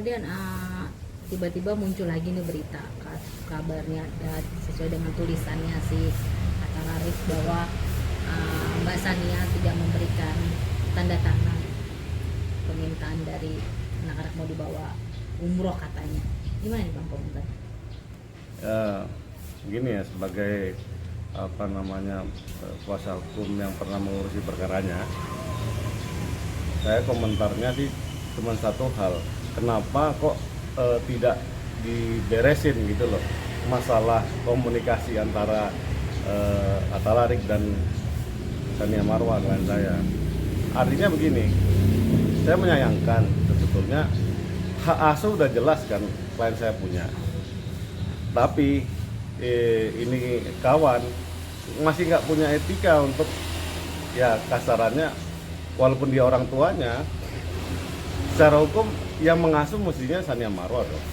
Mardian, tiba-tiba muncul lagi nih berita kabarnya sesuai dengan tulisannya si Atta Larik bahwa Mbak Sania tidak memberikan tanda tangan permintaan dari anak-anak mau dibawa umroh katanya. Gimana nih Bang komentar? Begini ya, sebagai kuasa hukum yang pernah mengurusi perkaranya, saya komentarnya sih cuma satu hal, kenapa kok tidak diberesin gitu loh masalah komunikasi antara Atta Larik dan Sania Marwa dengan saya. Artinya begini, saya menyayangkan sebetulnya hak asuh udah jelas kan klien saya punya, tapi ini kawan masih nggak punya etika untuk, ya kasarannya, walaupun dia orang tuanya, secara hukum yang mengasuh mestinya Sania Marwa dong.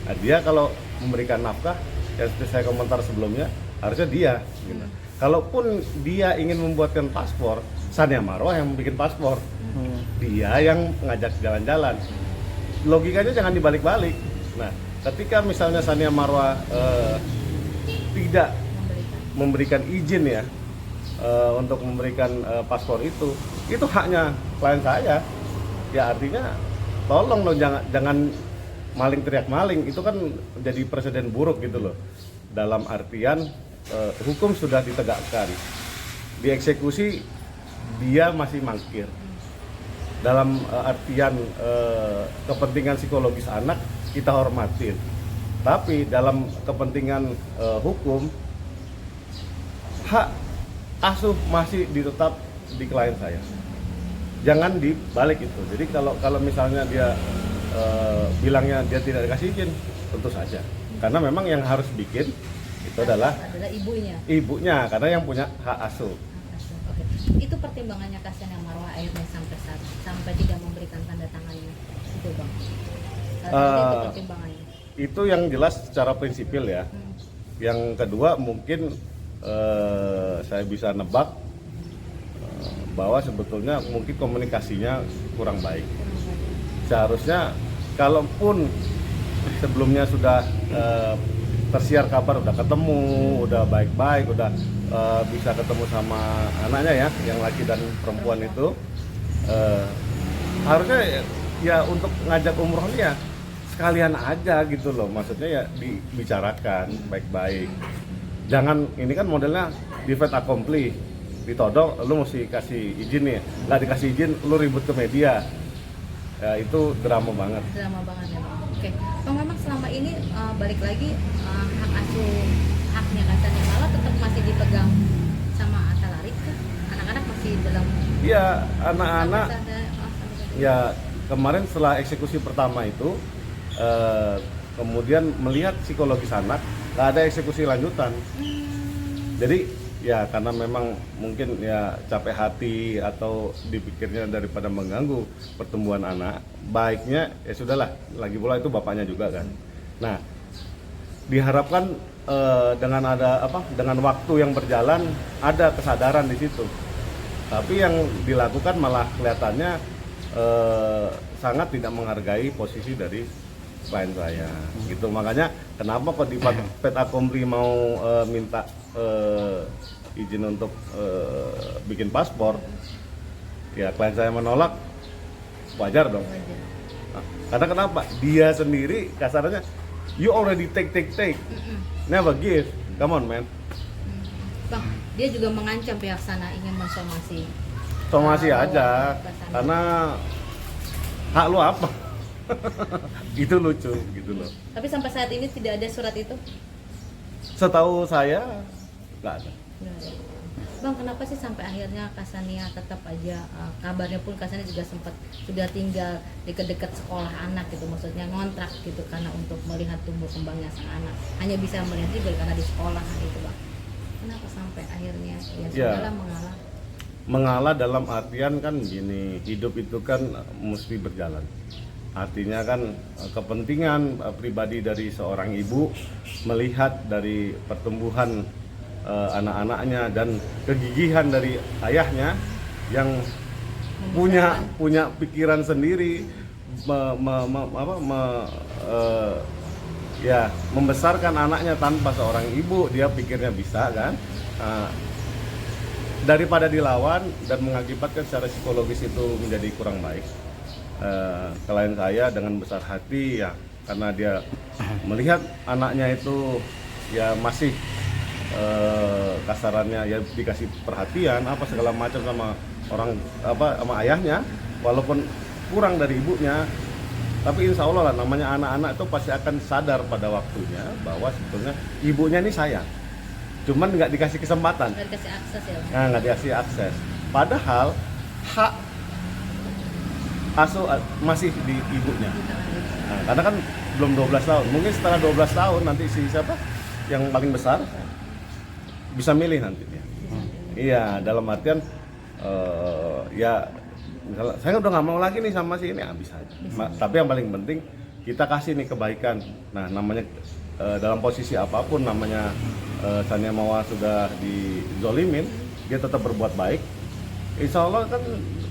Nah, dia kalau memberikan nafkah, yang seperti saya komentar sebelumnya, harusnya dia gitu. Kalaupun dia ingin membuatkan paspor, Sania Marwa yang bikin paspor, dia yang ngajak jalan-jalan. Logikanya jangan dibalik-balik. Nah, ketika misalnya Sania Marwa tidak memberikan izin ya untuk memberikan paspor itu haknya klien saya. Ya artinya tolong loh, jangan maling teriak maling, itu kan jadi presiden buruk gitu loh. Dalam artian hukum sudah ditegakkan, dieksekusi dia masih mangkir. Dalam artian kepentingan psikologis anak kita hormatin, tapi dalam kepentingan hukum hak asuh masih ditetap di klien saya. Jangan dibalik itu. Jadi kalau misalnya dia bilangnya dia tidak dikasih izin, tentu saja. Karena memang yang harus bikin itu adalah ibunya, karena yang punya hak asuh. Oke. Itu pertimbangannya Sania Marwa akhirnya sampai tidak memberikan tanda tangannya itu Bang. Itu pertimbangannya. Itu yang jelas secara prinsipil ya. Yang kedua mungkin saya bisa nebak bahwa sebetulnya mungkin komunikasinya kurang baik. Seharusnya kalaupun sebelumnya sudah tersiar kabar udah ketemu, udah baik-baik, udah bisa ketemu sama anaknya ya, yang laki dan perempuan itu, harusnya ya untuk ngajak umroh ya sekalian aja gitu loh. Maksudnya ya dibicarakan baik-baik. Jangan, ini kan modelnya di fait accompli, ditodong lu mesti kasih izin nih, nggak dikasih izin lu ribut ke media. Ya, itu drama banget. Drama banget ya Bang. Oke, Bang, memang selama ini balik lagi hak asuh, haknya Sania Marwa tetap masih dipegang sama Atta Larik kan? Anak-anak masih dalam. Iya, anak-anak. Ya kemarin setelah eksekusi pertama itu, kemudian melihat psikologis anak, nggak ada eksekusi lanjutan. Jadi ya karena memang mungkin ya capek hati atau dipikirnya daripada mengganggu pertumbuhan anak, baiknya ya sudahlah, lagi pula itu bapaknya juga kan. Nah, diharapkan dengan waktu yang berjalan ada kesadaran di situ. Tapi yang dilakukan malah kelihatannya sangat tidak menghargai posisi dari klien saya gitu. Makanya kenapa kok di fait accompli mau minta izin untuk bikin paspor, ya klien saya menolak, wajar dong. Nah, karena kenapa? Dia sendiri kasarnya, you already take, never give, come on man. Bang, dia juga mengancam pihak sana ingin mensomasi. Somasi aja, karena hak lu apa? Itu lucu gitu loh. Tapi sampai saat ini tidak ada surat itu? Setahu saya nggak ada. Bang, kenapa sih sampai akhirnya Sania tetap aja kabarnya pun Sania juga sempat sudah tinggal dekat-dekat sekolah anak gitu, maksudnya ngontrak gitu karena untuk melihat tumbuh kembangnya sang anak, hanya bisa melihat juga karena di sekolah gitu Bang. Kenapa sampai akhirnya ya sudahlah mengalah dalam artian kan gini, hidup itu kan mesti berjalan. Artinya kan kepentingan pribadi dari seorang ibu melihat dari pertumbuhan anak-anaknya dan kegigihan dari ayahnya yang punya pikiran sendiri, ya membesarkan anaknya tanpa seorang ibu, dia pikirnya bisa kan. Daripada dilawan dan mengakibatkan secara psikologis itu menjadi kurang baik, klien saya dengan besar hati ya, karena dia melihat anaknya itu ya masih kasarannya ya dikasih perhatian apa segala macam sama orang sama ayahnya, walaupun kurang dari ibunya, tapi insya Allah lah, namanya anak-anak itu pasti akan sadar pada waktunya bahwa sebetulnya ibunya ini sayang, cuman nggak dikasih kesempatan, nggak dikasih akses ya Bang? nah nggak dikasih akses, padahal hak asuh masih di ibunya. Nah, karena kan belum 12 tahun, mungkin setelah 12 tahun nanti si siapa yang paling besar bisa milih nanti dia. Iya, dalam artian ya misalnya saya udah nggak mau lagi nih sama si ini, bisa aja. Tapi yang paling penting kita kasih nih kebaikan. Nah, namanya dalam posisi apapun, namanya Sania Mawa sudah dizolimin, dia tetap berbuat baik. Insya Allah kan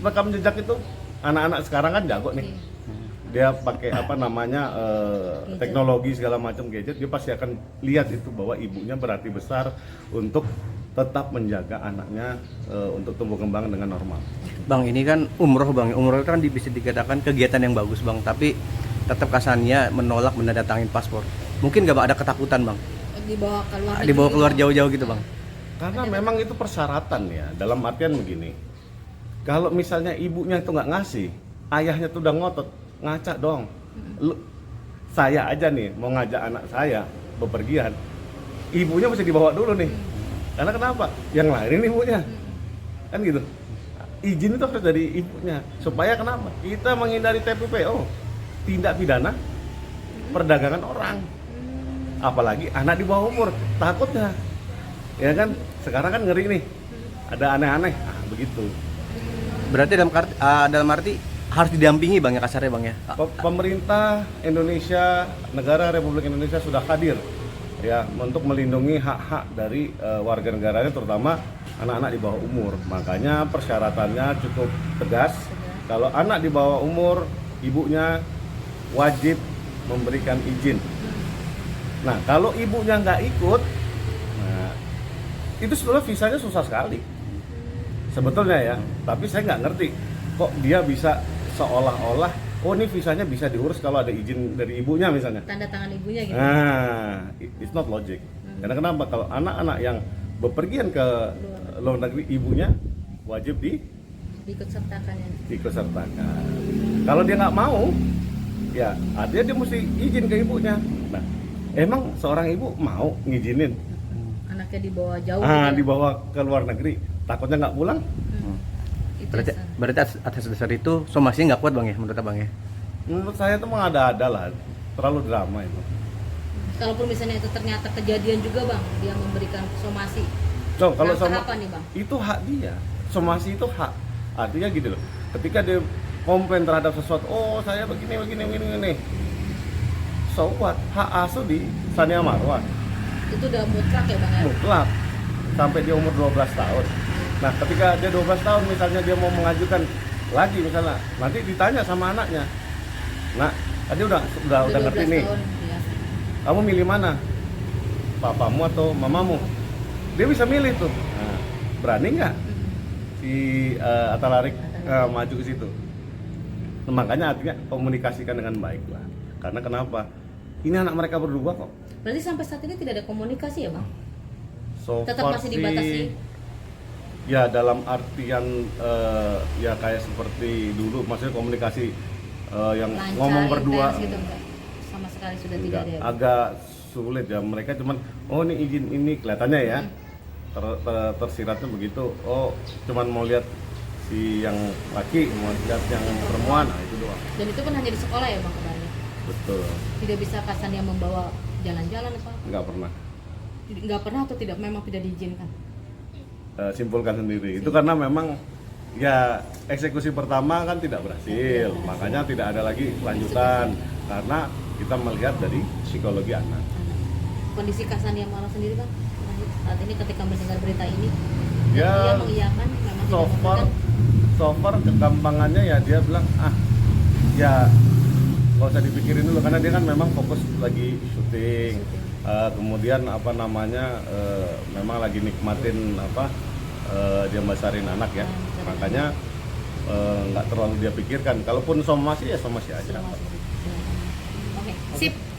rekam jejak itu anak-anak sekarang kan jago nih. Dia pakai teknologi segala macam gadget, dia pasti akan lihat itu bahwa ibunya berarti besar untuk tetap menjaga anaknya untuk tumbuh kembang dengan normal. Bang, ini kan umroh Bang, umroh itu kan bisa dikatakan kegiatan yang bagus Bang, tapi tetap Kasania menolak menandatangani paspor. Mungkin nggak Bang ada ketakutan Bang? Dibawa keluar jauh-jauh gitu Bang? Karena memang itu persyaratan ya, dalam artian begini, kalau misalnya ibunya itu nggak ngasih, ayahnya tuh udah ngotot, ngaca dong. Saya aja nih mau ngajak anak saya bepergian, ibunya mesti dibawa dulu nih. Karena kenapa? Yang lahirin ibunya. Kan gitu. Izin itu harus dari ibunya. Supaya kenapa? Kita menghindari TPPO, tindak pidana perdagangan orang. Apalagi anak di bawah umur, takutnya. Ya kan? Sekarang kan ngeri nih. Ada aneh-aneh. Nah, begitu. Berarti dalam arti harus didampingi Bang ya, kasarnya Bang ya. Pemerintah Indonesia, negara Republik Indonesia sudah hadir ya untuk melindungi hak-hak dari warga negaranya, terutama anak-anak di bawah umur. Makanya persyaratannya cukup tegas. Kalau anak di bawah umur, ibunya wajib memberikan izin. Nah, kalau ibunya nggak ikut, nah, itu sebetulnya visanya susah sekali sebetulnya ya. Tapi saya nggak ngerti kok dia bisa seolah-olah oh ini visanya bisa diurus kalau ada izin dari ibunya misalnya, tanda tangan ibunya gitu. Nah, it's not logic. Karena kenapa? Kalau anak-anak yang bepergian ke luar negeri, ibunya wajib diikut sertakan ya. Diikutsertakan. Kalau dia nggak mau, ya artinya dia mesti izin ke ibunya. Nah, emang seorang ibu mau ngizinin anaknya dibawa jauh dibawa ke luar negeri, takutnya nggak pulang? Berarti atas dasar itu somasinya nggak kuat Bang ya, menurut Abang ya? Menurut saya itu mengada-ada lah, terlalu drama itu. Kalaupun misalnya itu ternyata kejadian juga Bang, dia memberikan somasi. So, kalau apa nih Bang? Itu hak dia, somasi itu hak. Artinya gitu loh, ketika dia komplain terhadap sesuatu, oh saya begini. So what? Hak asuh di Sania Marwa. Itu udah mutlak ya Bang ya? Mutlak, sampai dia umur 12 tahun. Nah, ketika dia 12 tahun misalnya dia mau mengajukan lagi misalnya, nanti ditanya sama anaknya. Nah, tadi udah ngerti nih. Tahun, ya. Kamu milih mana? Papamu atau mamamu? Dia bisa milih tuh. Nah, berani nggak si Atalarik maju ke situ? Nah, makanya artinya komunikasikan dengan baik lah. Karena kenapa? Ini anak mereka berdua kok. Berarti sampai saat ini tidak ada komunikasi ya Bang? So Tetap masih dibatasi? Ya dalam artian ya kayak seperti dulu, maksudnya komunikasi yang lancar, ngomong berdua gitu, enggak? Sama sekali sudah enggak, tidak ada ya? agak sulit ya. Mereka cuman oh ini izin ini kelihatannya ya tersiratnya begitu. Oh cuman mau lihat si yang laki, mau lihat yang perempuan, nah itu doang. Dan itu pun hanya di sekolah ya Bang kabarnya? Betul. Tidak bisa Kasania membawa jalan-jalan apa? Nggak pernah. Nggak pernah atau tidak, memang tidak diizinkan? Simpulkan sendiri. Itu karena memang ya eksekusi pertama kan tidak berhasil, makanya tidak ada lagi lanjutan karena kita melihat dari psikologi anak. Kondisi Kasania Mawa sendiri Bang saat ini ketika mendengar berita ini, Ya, dia mengiyakan memang so tidak memberikan. far kegampangannya ya dia bilang ya nggak usah dipikirin dulu karena dia kan memang fokus lagi syuting. Kemudian apa namanya memang lagi nikmatin apa dia besarin anak ya, makanya nggak terlalu dia pikirkan. Kalaupun somasi ya somasi aja. Oke, sip.